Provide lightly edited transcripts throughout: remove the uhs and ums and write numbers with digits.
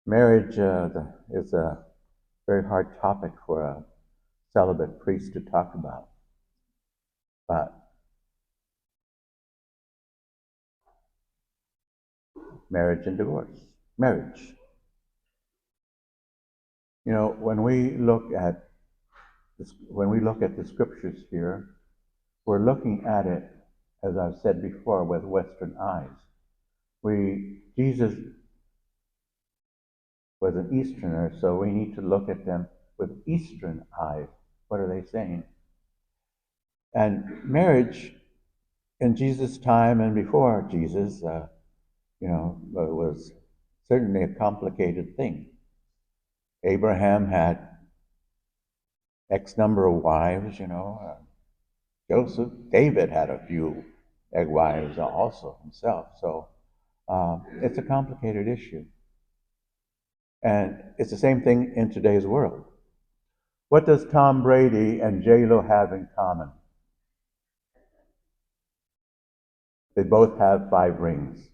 Marriage is a very hard topic for a celibate priest to talk about. But marriage and divorce. Marriage. You know, when we look at the scriptures here, we're looking at it, as I've said before, with Western eyes. Jesus was an Easterner, so we need to look at them with Eastern eyes. What are they saying? And marriage in Jesus' time and before Jesus, was certainly a complicated thing. Abraham had X number of wives, David had a few wives also himself. So it's a complicated issue. And it's the same thing in today's world. What does Tom Brady and J-Lo have in common? They both have 5 rings.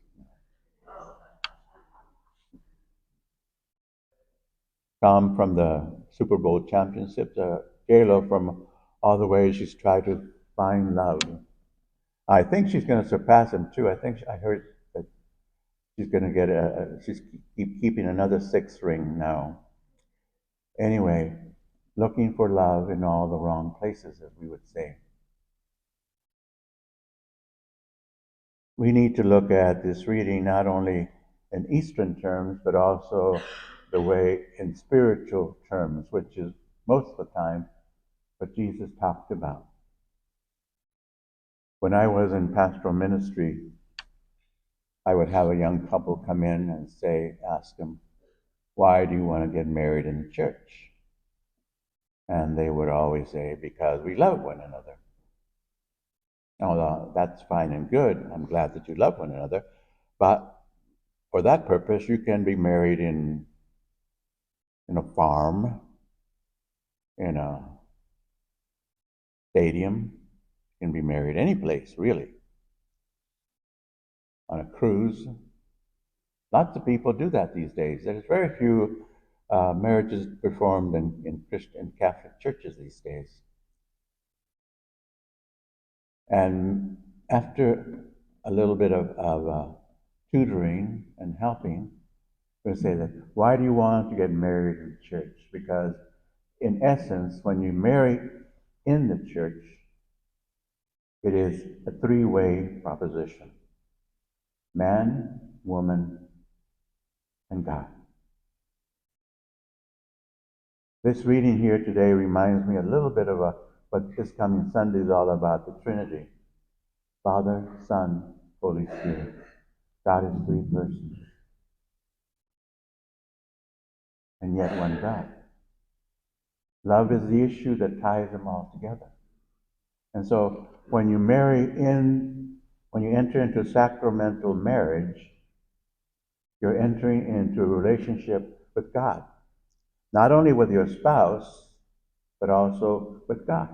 Tom from the Super Bowl championship, J-Lo from all the ways she's tried to find love. I think she's going to surpass him too. I heard that she's going to get she's keeping another 6th ring now. Anyway, looking for love in all the wrong places, as we would say. We need to look at this reading not only in Eastern terms, but also the way in spiritual terms, which is most of the time what Jesus talked about. When I was in pastoral ministry, I would have a young couple come in and ask them, why do you want to get married in the church? And they would always say, because we love one another. Now, that's fine and good. I'm glad that you love one another. But for that purpose, you can be married in a farm, in a stadium. You can be married any place, really. On a cruise. Lots of people do that these days. There's very few marriages performed in Christian Catholic churches these days. And after a little bit of tutoring and helping, we say that, why do you want to get married in church? Because in essence, when you marry in the church, it is a 3-way proposition. Man, woman, and God. This reading here today reminds me a little bit of what this coming Sunday is all about, the Trinity. Father, Son, Holy Spirit. God is 3 persons. And yet one God. Love is the issue that ties them all together. And so when you enter into sacramental marriage, you're entering into a relationship with God. Not only with your spouse, but also with God.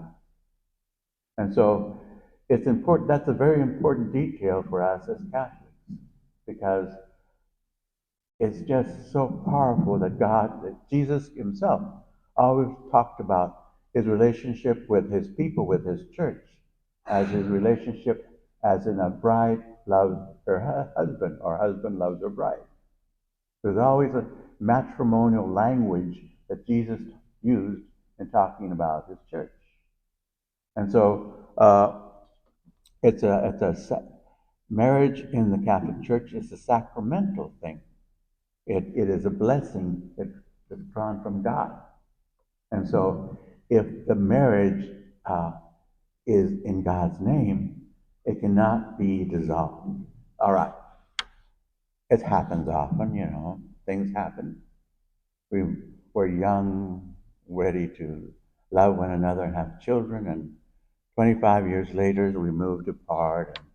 And so it's important, that's a very important detail for us as Catholics, because it's just so powerful that Jesus himself always talked about his relationship with his people, with his church, as his relationship as in a bride loves her husband, or husband loves her bride. There's always a matrimonial language that Jesus used in talking about his church. And so marriage in the Catholic Church is a sacramental thing. It is a blessing that's drawn from God. And so if the marriage is in God's name, it cannot be dissolved. All right. It happens often, things happen. We're young, ready to love one another and have children, and 25 years later we moved apart. And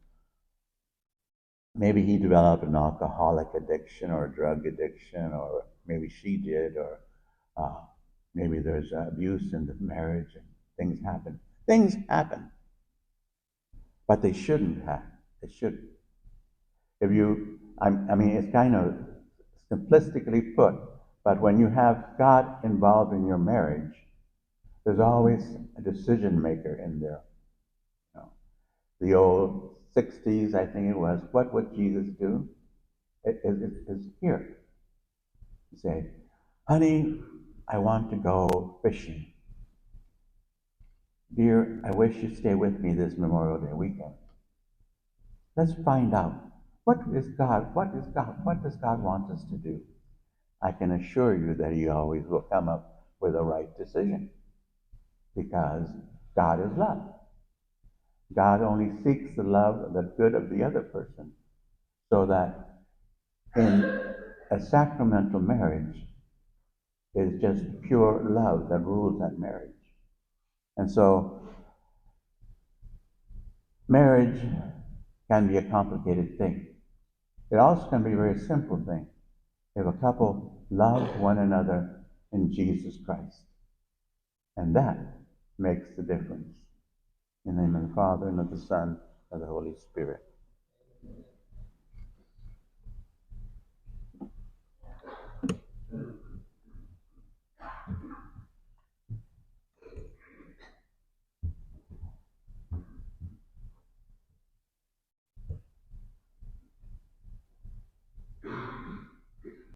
maybe he developed an alcoholic addiction or a drug addiction, or maybe she did, or maybe there's abuse in the marriage, and things happen. Things happen, but they shouldn't have. They shouldn't. It's kind of simplistically put. But when you have God involved in your marriage, there's always a decision maker in there. You know, the old 60s, I think it was, what would Jesus do? It's here. You say, honey, I want to go fishing. Dear, I wish you'd stay with me this Memorial Day weekend. Let's find out. What is God? What is God? What does God want us to do? I can assure you that He always will come up with a right decision because God is love. God only seeks the love, the good of the other person, so that in a sacramental marriage is just pure love that rules that marriage. And so marriage can be a complicated thing. It also can be a very simple thing. If a couple love one another in Jesus Christ. And that makes the difference. In the name of the Father, and of the Son, and of the Holy Spirit.